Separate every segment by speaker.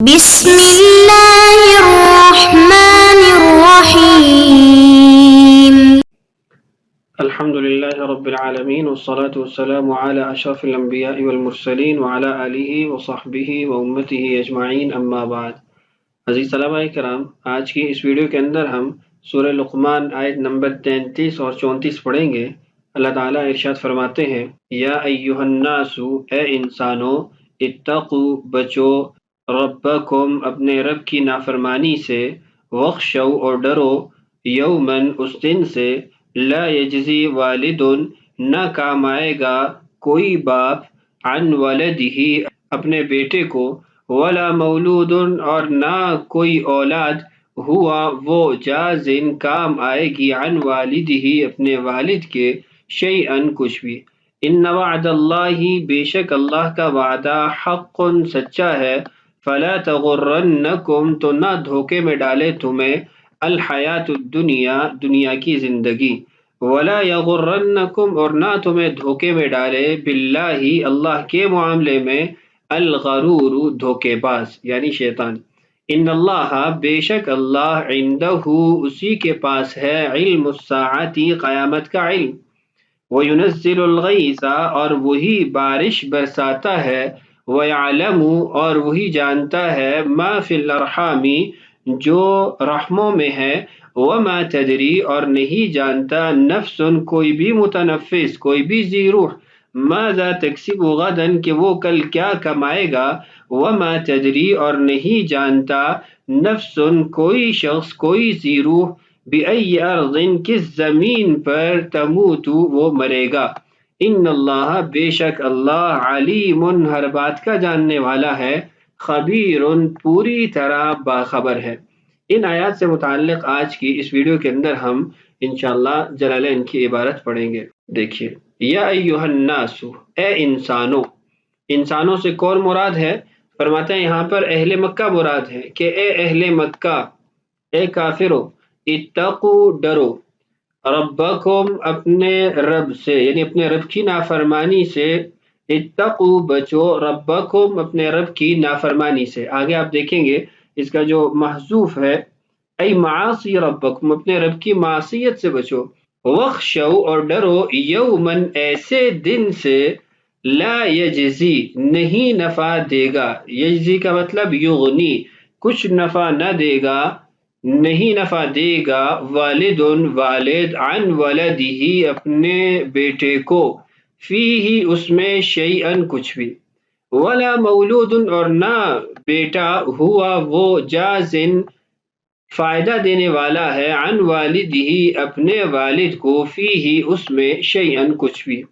Speaker 1: بسم الله الرحمن الرحيم.
Speaker 2: الحمد لله رب العالمين والصلاة والسلام على أشرف الأنبياء والمرسلين وعلى آله وصحبه وأمته أجمعين أما بعد. عزیز طلباء کرام، آج کی اس ویڈیو کے اندر ہم سورہ لقمان آیت نمبر 33 اور 34 پڑھیں گے۔ اللہ تعالیٰ ارشاد فرماتے ہیں، یا ایہا الناس، اے انسانو، اتقو، بچو، ربکم، اپنے رب کی نافرمانی سے، وخشو، اور ڈرو، یومن، اس دن سے، لا یجزی والد، نہ کام آئے گا کوئی باپ، عن ولدہ، اپنے بیٹے کو، ولا مولود، اور نہ کوئی اولاد، ہوا وہ، جازن، کام آئے گی، عن والدہ، اپنے والد کے، شیئن، کچھ بھی۔ ان وعد اللہ، بے شک اللہ کا وعدہ، حق، سچا ہے، فلا تغرنکم، تو نہ دھوکے میں ڈالے تمہیں، الحیات الدنیا، دنیا کی زندگی، ولا یغرنکم، اور نہ تمہیں دھوکے میں ڈالے، باللہ، اللہ کے معاملے میں، الغرور، دھوکے باز یعنی شیطان۔ ان اللہ، بے شک اللہ، عندہ، اسی کے پاس ہے، علم الساعۃ، قیامت کا علم، وَيُنَزِّلُ الْغَيْثَ، اور وہی بارش برساتا ہے، وَيَعْلَمُ، اور وہی جانتا ہے، مَا فِي الْأَرْحَامِ، جو رحموں میں ہے، وَمَا تَدْرِي، اور نہیں جانتا، نفس، کوئی بھی متنفس، کوئی بھی ذی روح، ماذا تکسب غدا، کہ وہ کل کیا کمائے گا، وَمَا تَدْرِي، اور نہیں جانتا، نفس، کوئی شخص، کوئی ذی روح، بِأَيِّ أَرْضٍ، کس زمین پر، تموت، وہ مرے گا۔ ان اللہ، بے شک اللہ، علیم، ہر بات کا جاننے والا ہے، خبیر، پوری طرح باخبر ہے۔ ان آیات سے متعلق آج کی اس ویڈیو کے اندر ہم انشاءاللہ جلالین کی عبارت پڑھیں گے۔ دیکھیے، یا ایہا الناس، اے انسانوں، انسانوں سے کون مراد ہے؟ فرماتے ہیں یہاں پر اہل مکہ مراد ہے، کہ اے اہل مکہ، اے کافرو، اتقو، ڈرو، ربکم، اپنے رب سے، یعنی اپنے رب کی نافرمانی سے، اتقو، بچو، ربکم، اپنے رب کی نافرمانی سے۔ آگے آپ دیکھیں گے اس کا جو محذوف ہے، ای معاصی ربکم، اپنے رب کی معصیت سے بچو، وخشو، اور ڈرو، یومن، ایسے دن سے، لا یجزی، نہیں نفع دے گا، یجزی کا مطلب یغنی، کچھ نفع نہ دے گا، نہیں نفع دے گا، والد، والد، عن ولدہ، اپنے بیٹے کو، فیہ، اس میں، شیئن، کچھ بھی، ولا مولود، اور نہ بیٹا، ہوا وہ، جازن، فائدہ دینے والا ہے، عن والدہ، اپنے والد کو، فیہ، اس میں، شیئن، کچھ بھی۔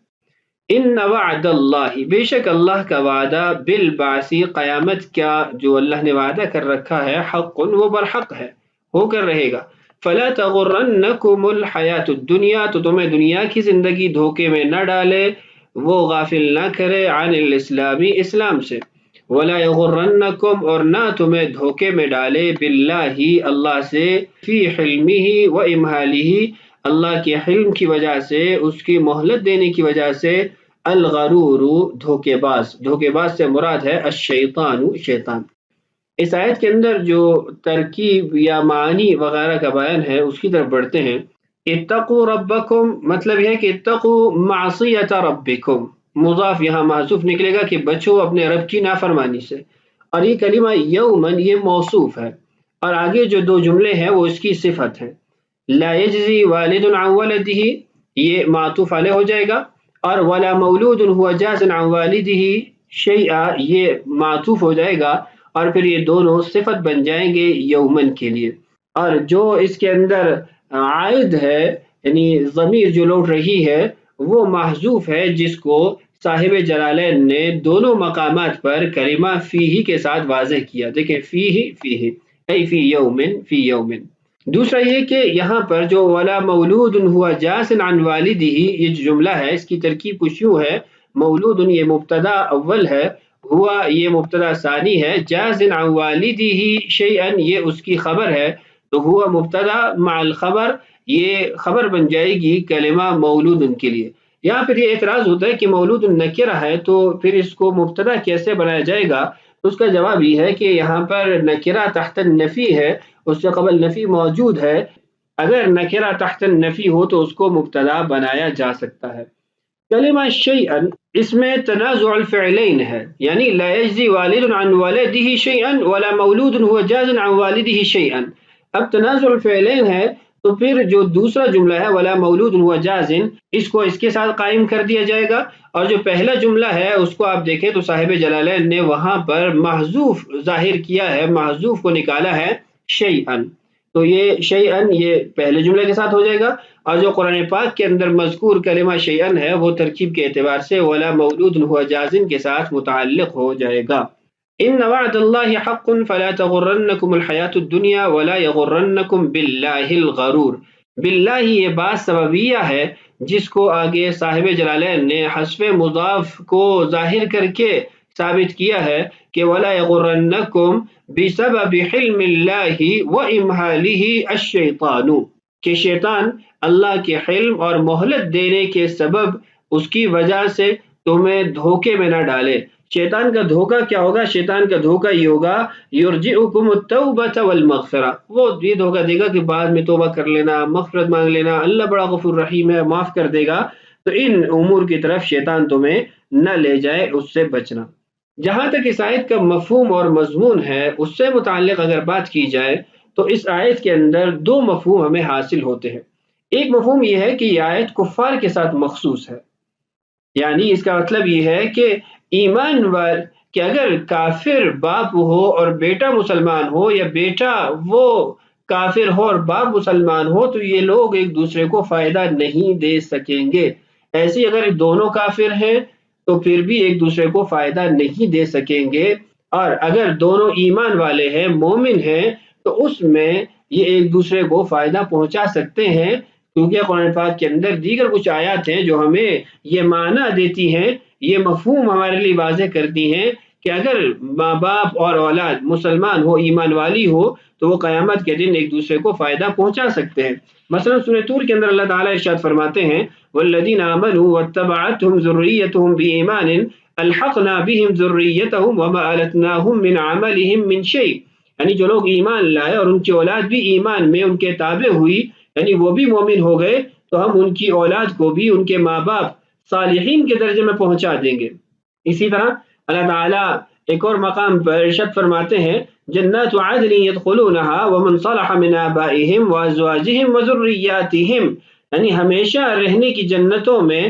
Speaker 2: ان وعد اللہ، بے شک اللہ کا وعدہ، بالبعث، قیامت کا جو اللہ نے وعدہ کر رکھا ہے، حق، وہ برحق ہے، ہو کر رہے گا۔ فلا تغرنکم الحیات الدنیا، تو تمہیں دنیا کی زندگی دھوکے میں نہ ڈالے، وہ غافل نہ کرے، عن الاسلام، اسلام سے، ولا یغرنکم، اور نہ تمہیں دھوکے میں ڈالے، باللہ، اللہ سے، فی حلمہ و امہالہ، اللہ کے حلم کی وجہ سے، اس کی مہلت دینے کی وجہ سے، الغرور، دھوکے باز، دھوکے باز سے مراد ہے الشیطان، شیطان۔ اس آیت کے اندر جو ترکیب یا معنی وغیرہ کا بیان ہے اس کی طرف بڑھتے ہیں۔ اتقوا ربکم، مطلب یہ ہے کہ اتقوا معصیت ربکم، مضاف یہاں محذوف نکلے گا کہ بچو اپنے رب کی نافرمانی سے، اور یہ کلمہ یومن، یہ موصوف ہے، اور آگے جو دو جملے ہیں وہ اس کی صفت ہے۔ لا یجزی والد عن ولدہ، یہ معطوف علیہ ہو جائے گا، اور ولا مولود هو جاز عن والدہ شیئا، یہ معطوف ہو جائے گا، اور پھر یہ دونوں صفت بن جائیں گے یومن کے لیے۔ اور جو اس کے اندر عائد ہے، یعنی ضمیر جو لوٹ رہی ہے، وہ محذوف ہے، جس کو صاحب جلالین نے دونوں مقامات پر کلمہ فیہ کے ساتھ واضح کیا۔ دیکھیں، فیہ، فیہ، ای فی یومن، فی یومن۔ دوسرا یہ کہ یہاں پر جو ولا مولود ہوا جاز عن والدہ، یہ جو جملہ ہے اس کی ترکیب کچھ یوں ہے، مولود، یہ مبتدا اول ہے، ہوا، یہ مبتدا ثانی ہے، جاز عن والدہ شیئا، یہ اس کی خبر ہے، تو ہوا مبتدا مع الخبر، یہ خبر بن جائے گی کلمہ مولود کے لیے۔ یہاں پھر یہ اعتراض ہوتا ہے کہ مولود نکرہ ہے، تو پھر اس کو مبتدا کیسے بنایا جائے گا؟ تو تو اس کا جواب یہ ہے کہ یہاں پر نکرہ تحت النفی ہے، اس سے قبل نفی موجود ہے، اگر نکرہ تحت النفی ہو تو اس کو مبتدا بنایا جا سکتا ہے۔ کلمہ شیئا اس میں تنازع الفعلین ہے، یعنی لا یجزی والد عن والدہ شیئا ولا مولود هو جاز عن والدہ شیئا۔ اب تنازع الفعلین ہے تو پھر جو دوسرا جملہ ہے ولا مولود هو جاز، اس کو اس کے ساتھ قائم کر دیا جائے گا، اور جو پہلا جملہ ہے اس کو آپ دیکھیں تو صاحب جلالین نے وہاں پر محذوف ظاہر کیا ہے، محذوف کو نکالا ہے شیئا، تو یہ شیئن یہ پہلے جملے کے ساتھ ہو جائے گا، اور جو قرآن پاک کے اندر مذکور کلمہ شیئن ہے وہ ترکیب کے اعتبار سے ولا مولود هو جازن کے ساتھ متعلق ہو جائے گا۔ ان وعد اللہ حق فلا تغرنکم الحیات الدنیا ولا یغرنکم باللہ الغرور۔ باللہ یہ بات سببیہ ہے جس کو آگے صاحب جلالین نے حذف مضاف کو ظاہر کر کے ثابت کیا ہے کہ ولا یغرنکم بسبب حلم اللہ وامہالہ الشیطان، کہ شیطان اللہ کے حلم اور مہلت دینے کے سبب اس کی وجہ سے تمہیں دھوکے میں نہ ڈالے۔ شیطان کا دھوکہ کیا ہوگا؟ شیطان کا دھوکہ یہ ہوگا یرجئکم التوبۃ والمغفرہ، وہ یہ دھوکہ دے گا کہ بعد میں توبہ کر لینا، مغفرت مانگ لینا، اللہ بڑا غفور رحیم ہے، معاف کر دے گا، تو ان امور کی طرف شیطان تمہیں نہ لے جائے، اس سے بچنا۔ جہاں تک اس آیت کا مفہوم اور مضمون ہے اس سے متعلق اگر بات کی جائے تو اس آیت کے اندر دو مفہوم ہمیں حاصل ہوتے ہیں۔ ایک مفہوم یہ ہے کہ یہ آیت کفار کے ساتھ مخصوص ہے، یعنی اس کا مطلب یہ ہے کہ ایمان وال کہ اگر کافر باپ ہو اور بیٹا مسلمان ہو، یا بیٹا وہ کافر ہو اور باپ مسلمان ہو، تو یہ لوگ ایک دوسرے کو فائدہ نہیں دے سکیں گے۔ ایسے اگر دونوں کافر ہیں تو پھر بھی ایک دوسرے کو فائدہ نہیں دے سکیں گے، اور اگر دونوں ایمان والے ہیں، مومن ہیں، تو اس میں یہ ایک دوسرے کو فائدہ پہنچا سکتے ہیں، کیونکہ قرآن پاک کے اندر دیگر کچھ آیات ہیں جو ہمیں یہ معنی دیتی ہیں، یہ مفہوم ہمارے لیے واضح کرتی ہیں کہ اگر ماں باپ اور اولاد مسلمان ہو، ایمان والی ہو، تو وہ قیامت کے دن ایک دوسرے کو فائدہ پہنچا سکتے ہیں۔ مثلا سورہ طور کے اندر اللہ تعالیٰ ارشاد فرماتے ہیں والذین آمنوا واتبعتهم ذریتهم بإیمان الحقنا بهم ذریتهم وما ألتناهم من عملهم من شیء، یعنی جو لوگ ایمان لائے اور ان کی اولاد بھی ایمان میں ان کے تابع ہوئی، یعنی وہ بھی مومن ہو گئے، تو ہم ان کی اولاد کو بھی ان کے ماں باپ صالحین کے درجے میں پہنچا دیں گے۔ اسی طرح اللہ تعالیٰ ایک اور مقام پر ارشاد فرماتے ہیں جنات عدن يدخلونها ومن صلح من آبائهم وازواجهم وذرياتهم، یعنی ہمیشہ رہنے کی جنتوں میں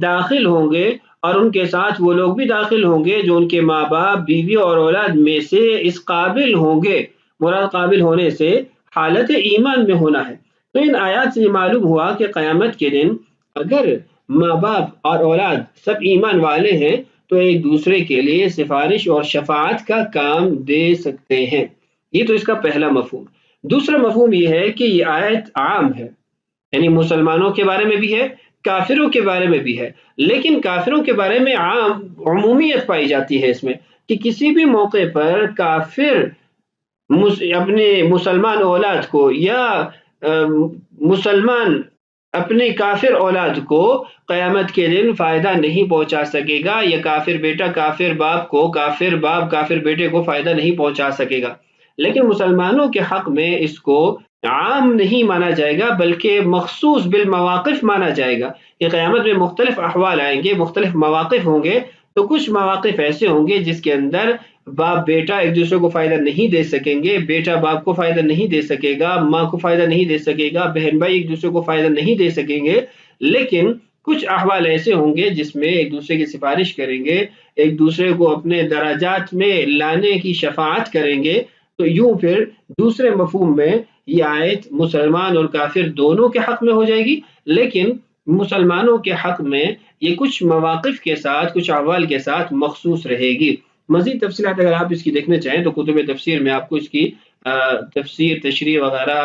Speaker 2: داخل ہوں گے، اور ان کے ساتھ وہ لوگ بھی داخل ہوں گے جو ان کے ماں باپ، بیوی اور اولاد میں سے اس قابل ہوں گے۔ مراد قابل ہونے سے حالت ایمان میں ہونا ہے۔ تو ان آیات سے یہ معلوم ہوا کہ قیامت کے دن اگر ماں باپ اور اولاد سب ایمان والے ہیں تو ایک دوسرے کے لیے سفارش اور شفاعت کا کام دے سکتے ہیں۔ یہ تو اس کا پہلا مفہوم۔ دوسرا مفہوم یہ ہے کہ یہ آیت عام ہے، یعنی مسلمانوں کے بارے میں بھی ہے، کافروں کے بارے میں بھی ہے، لیکن کافروں کے بارے میں عام عمومیت پائی جاتی ہے اس میں، کہ کسی بھی موقع پر کافر اپنے مسلمان اولاد کو یا مسلمان اپنے کافر اولاد کو قیامت کے دن فائدہ نہیں پہنچا سکے گا، یا کافر بیٹا کافر باپ کو، کافر باپ کافر بیٹے کو فائدہ نہیں پہنچا سکے گا۔ لیکن مسلمانوں کے حق میں اس کو عام نہیں مانا جائے گا بلکہ مخصوص بالمواقف مانا جائے گا۔ یہ قیامت میں مختلف احوال آئیں گے، مختلف مواقف ہوں گے، تو کچھ مواقف ایسے ہوں گے جس کے اندر باپ بیٹا ایک دوسرے کو فائدہ نہیں دے سکیں گے، بیٹا باپ کو فائدہ نہیں دے سکے گا، ماں کو فائدہ نہیں دے سکے گا، بہن بھائی ایک دوسرے کو فائدہ نہیں دے سکیں گے، لیکن کچھ احوال ایسے ہوں گے جس میں ایک دوسرے کی سفارش کریں گے، ایک دوسرے کو اپنے درجات میں لانے کی شفاعت کریں گے۔ تو یوں پھر دوسرے مفہوم میں یہ آیت مسلمان اور کافر دونوں کے حق میں ہو جائے گی، لیکن مسلمانوں کے حق میں یہ کچھ مواقف کے ساتھ، کچھ احوال کے ساتھ مخصوص رہے گی۔ مزید تفصیلات اگر آپ اس کی دیکھنا چاہیں تو کتب تفسیر میں آپ کو اس کی تفسیر، تشریح وغیرہ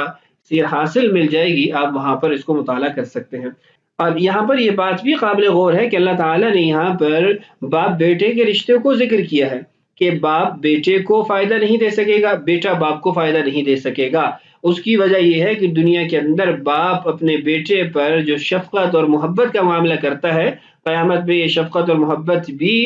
Speaker 2: سیر حاصل مل جائے گی، آپ وہاں پر اس کو مطالعہ کر سکتے ہیں۔ اور یہاں پر یہ بات بھی قابل غور ہے کہ اللہ تعالیٰ نے یہاں پر باپ بیٹے کے رشتے کو ذکر کیا ہے کہ باپ بیٹے کو فائدہ نہیں دے سکے گا، بیٹا باپ کو فائدہ نہیں دے سکے گا۔ اس کی وجہ یہ ہے کہ دنیا کے اندر باپ اپنے بیٹے پر جو شفقت اور محبت کا معاملہ کرتا ہے، قیامت میں یہ شفقت اور محبت بھی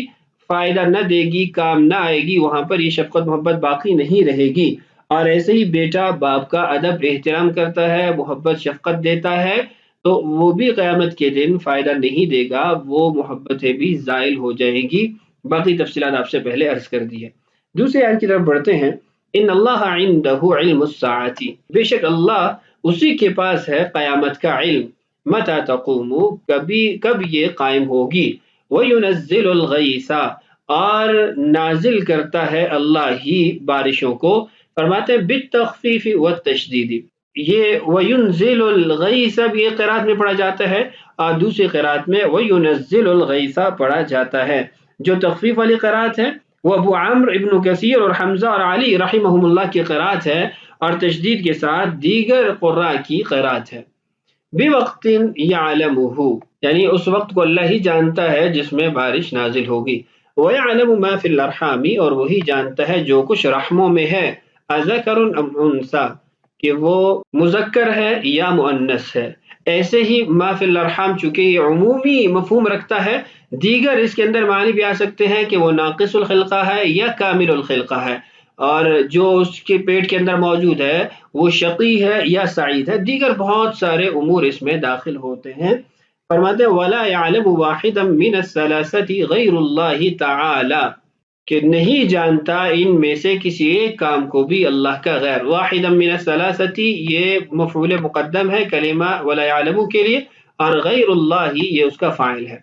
Speaker 2: فائدہ نہ دے گی، کام نہ آئے گی، وہاں پر یہ شفقت محبت باقی نہیں رہے گی۔ اور ایسے ہی بیٹا باپ کا ادب احترام کرتا ہے، محبت شفقت دیتا ہے، تو وہ بھی قیامت کے دن فائدہ نہیں دے گا، وہ محبتیں بھی زائل ہو جائیں گی۔ باقی تفصیلات آپ سے پہلے عرض کر دی ہے۔ دوسری آیت کی طرف بڑھتے ہیں۔ ان اللہ عنده علم الساعة، بے شک اللہ اسی کے پاس ہے قیامت کا علم، متى تقوم، کب یہ قائم ہوگی، وَيُنَزِّلُ الْغَيْثَ، اور نازل کرتا ہے اللہ ہی بارشوں کو، فرماتے ہیں بالتخفیف والتشدید۔ یہ وَيُنزِلُ الْغَيْثَ بھی ایک قرات میں پڑھا جاتا ہے اور دوسری قرات میں وَيُنَزِّلُ الْغَيْثَ پڑھا جاتا ہے۔ جو تخفیف والی قرات ہے وہ ابو عمرو ابن کثیر اور حمزہ اور علی رحمہم اللہ کی قرات ہے، اور تشدید کے ساتھ دیگر قراء کی قرات ہے۔ بوقت یعلمہ، یعنی اس وقت کو اللہ ہی جانتا ہے جس میں بارش نازل ہوگی۔ وَيَعْلَمُ مَا فِي الْأَرْحَامِ، اور وہی جانتا ہے جو کچھ رحموں میں ہے، اذکر ام انثی، کہ وہ مذکر ہے یا مؤنث ہے۔ ایسے ہی ما فی الارحام چونکہ یہ عمومی مفہوم رکھتا ہے، دیگر اس کے اندر معنی بھی آ سکتے ہیں کہ وہ ناقص الخلقہ ہے یا کامل الخلقہ ہے، اور جو اس کے پیٹ کے اندر موجود ہے وہ شقی ہے یا سعید ہے، دیگر بہت سارے امور اس میں داخل ہوتے ہیں۔ فرماتے ہیں وَلَا يَعْلَمُ وَاحِدًا مِنَ الثَّلَاثَةِ غَيْرُ اللَّهِ تَعَالَى، کہ نہیں جانتا ان میں سے کسی ایک کام کو بھی اللہ کا غیر۔ واحدا من الثلاثة یہ مفعول مقدم ہے کلمہ ولا يعلم کے لیے، اور غیر اللہ یہ اس کا فاعل ہے۔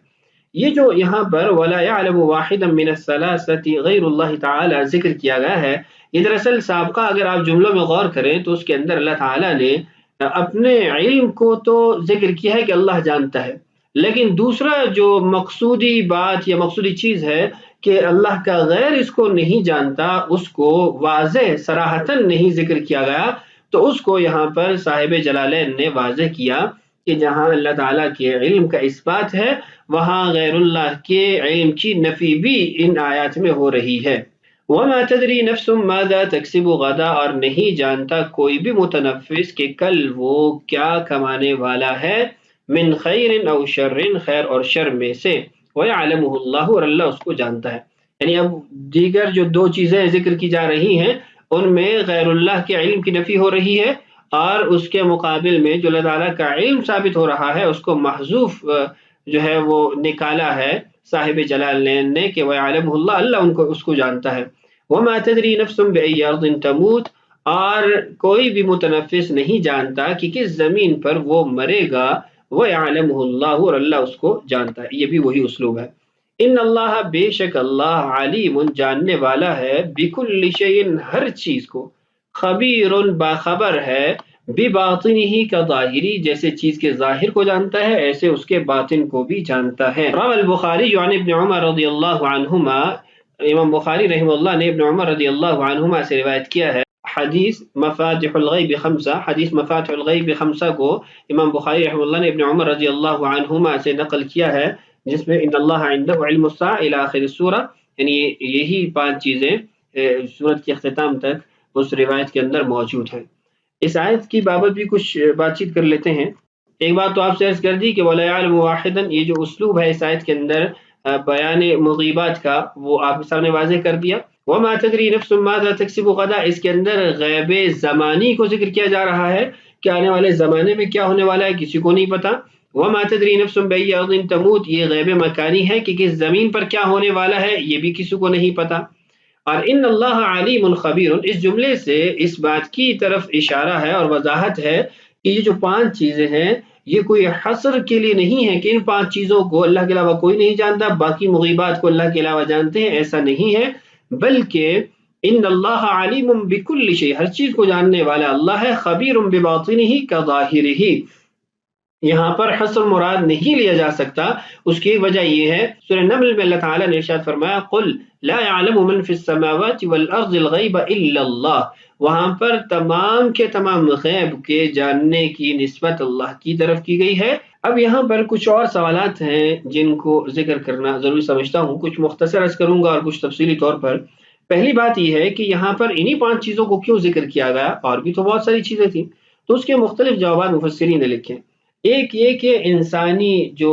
Speaker 2: یہ جو یہاں پر ولا يعلم واحدا من الثلاثة غیر اللہ تعالی ذکر کیا گیا ہے، یہ دراصل سابقہ اگر آپ جملوں میں غور کریں تو اس کے اندر اللہ تعالی نے اپنے علم کو تو ذکر کیا ہے کہ اللہ جانتا ہے، لیکن دوسرا جو مقصودی بات یا مقصودی چیز ہے کہ اللہ کا غیر اس کو نہیں جانتا، اس کو واضح صراحتاً نہیں ذکر کیا گیا، تو اس کو یہاں پر صاحب جلالین نے واضح کیا کہ جہاں اللہ تعالیٰ کے علم کا اثبات ہے وہاں غیر اللہ کے علم کی نفی بھی ان آیات میں ہو رہی ہے۔ وَمَا تَدْرِي نَفْسٌ مَاذَا تَكْسِبُ غَدًا، اور نہیں جانتا کوئی بھی متنفس کہ کل وہ کیا کمانے والا ہے، من خیر او شر، خیر اور شر میں سے، وَيَعْلَمُهُ اللَّهُ، اور اللہ اس کو جانتا ہے۔ یعنی اب دیگر جو دو چیزیں ذکر کی جا رہی ہیں ان میں غیر اللہ کے علم کی نفی ہو رہی ہے، اور اس کے مقابل میں جو اللہ تعالیٰ کا علم ثابت ہو رہا ہے اس کو محذوف جو ہے وہ نکالا ہے صاحب جلالین نے کہ وَيَعْلَمُهُ اللَّهُ، اللہ ان کو اس کو جانتا ہے۔ وَمَا تَدْرِي نَفْسٌ بِأَيِّ أَرْضٍ تَمُوتُ، اور کوئی بھی متنفس نہیں جانتا کہ کس زمین پر وہ مرے گا، وَيَعْلَمُهُ اللَّهُ، اور اللہ اس کو جانتا ہے۔ یہ بھی وہی اسلوب ہے۔ ان اللہ، بے شک اللہ، علیم، جاننے والا ہے، بکل شیء، ہر چیز کو، خبیر، باخبر ہے، بباطنہ، کا ظاہری، جیسے چیز کے ظاہر کو جانتا ہے ایسے اس کے باطن کو بھی جانتا ہے۔ روى البخاری عن ابن عمر رضی اللہ عنہما، امام بخاری رحمہ اللہ نے ابن عمر رضی اللہ عنہما سے روایت کیا ہے حدیث مفاتح الغیب خمسہ، حدیث مفاتح الغیب خمسہ کو امام بخاری رحمہ اللہ نے ابن عمر رضی اللہ عنہما سے نقل کیا ہے، جس میں ان اللہ عنده علم الساعة الى آخر السورہ، یعنی یہی 5 چیزیں سورت کے اختتام تک اس روایت کے اندر موجود ہیں۔ اس آیت کی بابت بھی کچھ بات چیت کر لیتے ہیں۔ ایک بات تو آپ سے عرض کر دی کہ وَلَا يَعْلَمُ وَاحِدًا، یہ جو اسلوب ہے اس آیت کے اندر بیان مغیبات کا، وہ آپ کے سامنے واضح کر دیا۔ وَمَا تَدْرِي نَفْسٌ مَاذَا تَكْسِبُ غَدًا، اس کے اندر غیب زمانی کو ذکر کیا جا رہا ہے کہ آنے والے زمانے میں کیا ہونے والا ہے کسی کو نہیں پتا۔ وَمَا تَدْرِي نَفْسٌ بِأَيِّ أَرْضٍ تَمُوتُ، یہ غیب مکانی ہے کہ کس زمین پر کیا ہونے والا ہے یہ بھی کسی کو نہیں پتا۔ اور ان اللہ علیم خبیر، اس جملے سے اس بات کی طرف اشارہ ہے اور وضاحت ہے کہ یہ جو 5 چیزیں ہیں یہ کوئی حصر کے لیے نہیں ہے کہ ان 5 چیزوں کو اللہ کے علاوہ کوئی نہیں جانتا، باقی مغیبات کو اللہ کے علاوہ جانتے ہیں، ایسا نہیں ہے، بلکہ ان اللہ علیم بکل شیء، ہر چیز کو جاننے والا اللہ ہے، خبیر بباطنہ کظاہرہ، یہاں پر حصر مراد نہیں لیا جا سکتا۔ اس کی وجہ یہ ہے سورہ نمل میں اللہ تعالیٰ نے ارشاد فرمایا قل لا يعلم من في السماوات والارض الغیب الا اللہ، وہاں پر تمام کے تمام غیب کے جاننے کی نسبت اللہ کی طرف کی گئی ہے۔ اب یہاں پر کچھ اور سوالات ہیں جن کو ذکر کرنا ضروری سمجھتا ہوں، کچھ مختصر عرض کروں گا اور کچھ تفصیلی طور پر۔ پہلی بات یہ ہے کہ یہاں پر انہی 5 چیزوں کو کیوں ذکر کیا گیا، اور بھی تو بہت ساری چیزیں تھیں، تو اس کے مختلف جوابات مفسرین نے لکھے۔ ایک یہ کہ انسانی جو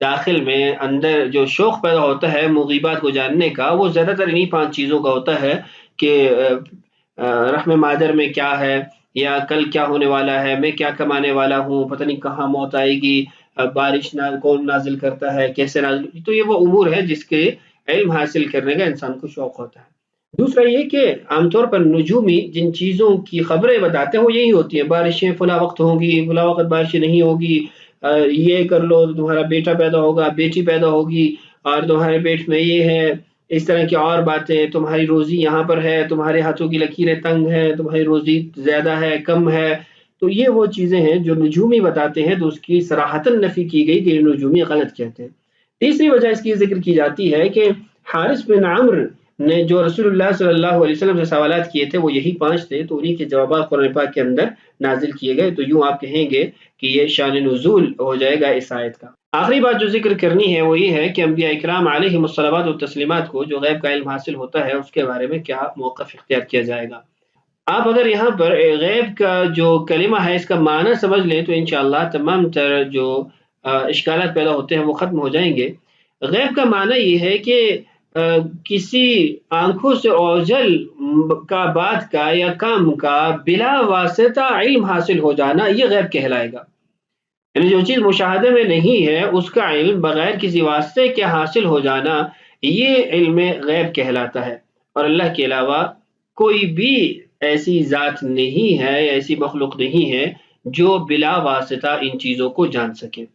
Speaker 2: داخل میں اندر جو شوق پیدا ہوتا ہے مغیبات کو جاننے کا، وہ زیادہ تر انہی 5 چیزوں کا ہوتا ہے کہ رحم مادر میں کیا ہے، یا کل کیا ہونے والا ہے، میں کیا کمانے والا ہوں، پتہ نہیں کہاں موت آئے گی، بارش کون نازل کرتا ہے، کیسے نازل، تو یہ وہ امور ہے جس کے علم حاصل کرنے کا انسان کو شوق ہوتا ہے۔ دوسرا یہ کہ عام طور پر نجومی جن چیزوں کی خبریں بتاتے ہیں وہ یہی ہوتی ہیں، بارشیں فلاں وقت ہوں گی، فلاں وقت بارشیں نہیں ہوگی، یہ کر لو تمہارا بیٹا پیدا ہوگا، بیٹی پیدا ہوگی، اور تمہارے پیٹ میں یہ ہے، اس طرح کی اور باتیں، تمہاری روزی یہاں پر ہے، تمہارے ہاتھوں کی لکیریں تنگ ہیں، تمہاری روزی زیادہ ہے کم ہے۔ تو یہ وہ چیزیں ہیں جو نجومی بتاتے ہیں، تو اس کی صراحتاً نفی کی گئی کہ یہ نجومی غلط کہتے ہیں۔ تیسری وجہ اس کی ذکر کی جاتی ہے کہ حارث بن عمرو نے جو رسول اللہ صلی اللہ علیہ وسلم سے سوالات کیے تھے وہ یہی 5 تھے، تو انہی کے جوابات قرآن پاک کے اندر نازل کیے گئے، تو یوں آپ کہیں گے کہ یہ شان نزول ہو جائے گا اس آیت کا۔ آخری بات جو ذکر کرنی ہے وہ یہ ہے کہ انبیاء اکرام علیہم الصلوات والتسلیمات کو جو غیب کا علم حاصل ہوتا ہے اس کے بارے میں کیا موقف اختیار کیا جائے گا۔ آپ اگر یہاں پر غیب کا جو کلمہ ہے اس کا معنی سمجھ لیں تو انشاءاللہ تمام تر جو اشکالات پیدا ہوتے ہیں وہ ختم ہو جائیں گے۔ غیب کا معنی یہ ہے کہ کسی آنکھوں سے اوجھل کا بات کا یا کام کا بلا واسطہ علم حاصل ہو جانا، یہ غیب کہلائے گا۔ یعنی جو چیز مشاہدے میں نہیں ہے اس کا علم بغیر کسی واسطے کے حاصل ہو جانا، یہ علم غیب کہلاتا ہے۔ اور اللہ کے علاوہ کوئی بھی ایسی ذات نہیں ہے، ایسی مخلوق نہیں ہے جو بلا واسطہ ان چیزوں کو جان سکے۔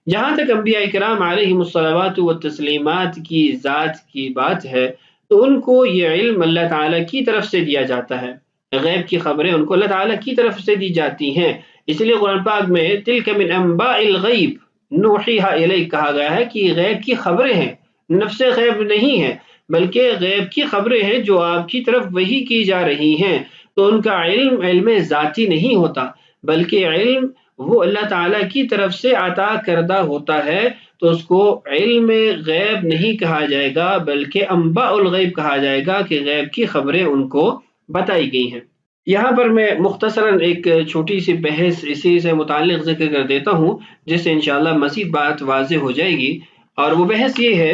Speaker 2: جہاں تک انبیاء کرام علیہم الصلوات والتسلیمات کی ذات کی بات ہے تو ان کو یہ علم اللہ تعالیٰ کی طرف سے دیا جاتا ہے، غیب کی خبریں ان کو اللہ تعالیٰ کی طرف سے دی جاتی ہیں۔ اس لیے قرآن پاک میں تلک من انباء الغیب نوحیہا الیک کہا گیا ہے کہ غیب کی خبریں ہیں، نفس غیب نہیں ہے بلکہ غیب کی خبریں ہیں جو آپ کی طرف وحی کی جا رہی ہیں۔ تو ان کا علم ذاتی نہیں ہوتا بلکہ علم وہ اللہ تعالیٰ کی طرف سے عطا کردہ ہوتا ہے، تو اس کو علم غیب نہیں کہا جائے گا بلکہ انباء الغیب کہا جائے گا کہ غیب کی خبریں ان کو بتائی گئی ہیں۔ یہاں پر میں مختصراً ایک چھوٹی سی بحث اسی سے متعلق ذکر کر دیتا ہوں جس سے انشاءاللہ مزید بات واضح ہو جائے گی، اور وہ بحث یہ ہے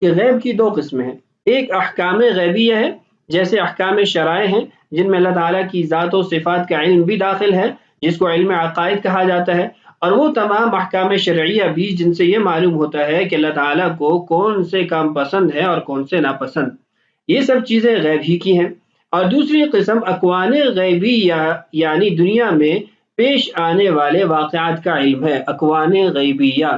Speaker 2: کہ غیب کی 2 قسمیں ہیں۔ ایک احکام غیبیہ ہے، جیسے احکام شرائع ہیں جن میں اللہ تعالیٰ کی ذات و صفات کا علم بھی داخل ہے جس کو علم عقائد کہا جاتا ہے، اور وہ تمام احکام شرعیہ بھی جن سے یہ معلوم ہوتا ہے کہ اللہ تعالیٰ کو کون سے کام پسند ہے اور کون سے ناپسند، یہ سب چیزیں غیب ہی کی ہیں۔ اور دوسری قسم اکوان غیبیہ یعنی دنیا میں پیش آنے والے واقعات کا علم ہے، اکوان غیبیہ۔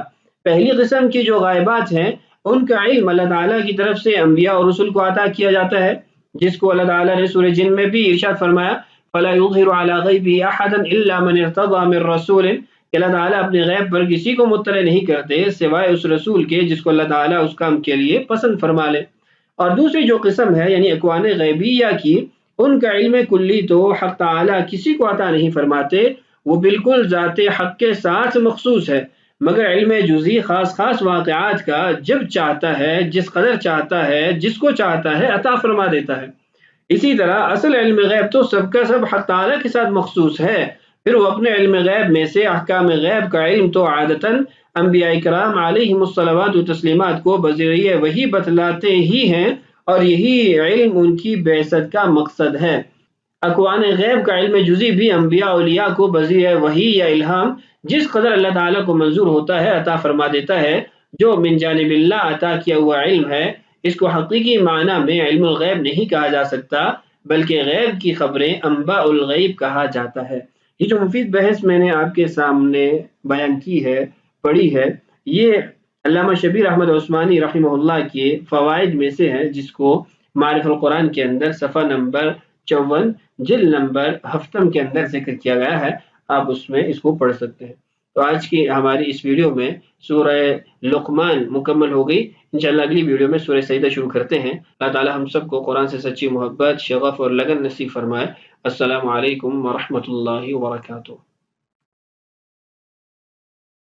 Speaker 2: پہلی قسم کی جو غائبات ہیں ان کا علم اللہ تعالیٰ کی طرف سے انبیاء اور رسول کو عطا کیا جاتا ہے، جس کو اللہ تعالیٰ نے سورہ جن میں بھی ارشاد فرمایا فَلَا يُظْهِرُ عَلَى غَيْبِهِ أَحَدًا إِلَّا مَنِ ارْتَضَىٰ مِن رَّسُولٍ، کہ اللہ تعالیٰ اپنے غیب پر کسی کو مطلع نہیں کرتے سوائے اس رسول کے جس کو اللہ تعالیٰ اس کام کے لیے پسند فرما لے۔ اور دوسری جو قسم ہے یعنی اکوان غیبیہ کی، ان کا علم کلی تو حق تعالیٰ کسی کو عطا نہیں فرماتے، وہ بالکل ذات حق کے ساتھ مخصوص ہے، مگر علم جزئی خاص واقعات کا جب چاہتا ہے، جس قدر چاہتا ہے، جس کو چاہتا ہے عطا فرما دیتا ہے۔ اسی طرح اصل علم غیب تو سب کا سب حق تعالیٰ کے ساتھ مخصوص ہے، پھر وہ اپنے علم غیب میں سے احکام غیب کا علم تو عادتاً انبیاء کرام علیہم الصلوات والتسلیمات کو بذریعہ وحی بتلاتے ہی ہیں، اور یہی علم ان کی بعثت کا مقصد ہے۔ اکوان غیب کا علم جزئی بھی انبیاء اولیاء کو بذریعہ وحی یا الہام جس قدر اللہ تعالیٰ کو منظور ہوتا ہے عطا فرما دیتا ہے۔ جو من جانب اللہ عطا کیا ہوا علم ہے اس کو حقیقی معنی میں علم الغیب نہیں کہا جا سکتا بلکہ غیب کی خبریں انباء الغیب کہا جاتا ہے۔ یہ جو مفید بحث میں نے آپ کے سامنے بیان کی ہے، پڑھی ہے، یہ علامہ شبیر احمد عثمانی رحمہ اللہ کے فوائد میں سے ہے، جس کو معارف القرآن کے اندر صفحہ نمبر 54 جلد نمبر 7 کے اندر ذکر کیا گیا ہے، آپ اس میں اس کو پڑھ سکتے ہیں۔ تو آج کی ہماری اس ویڈیو میں سورہ لقمان مکمل ہو گئی، انشاءاللہ اگلی ویڈیو میں سورہ سجدہ شروع کرتے ہیں۔ اللہ تعالی ہم سب کو قرآن سے سچی محبت، شغف اور لگن نصیب فرمائے۔ السلام علیکم ورحمۃ اللہ وبرکاتہ۔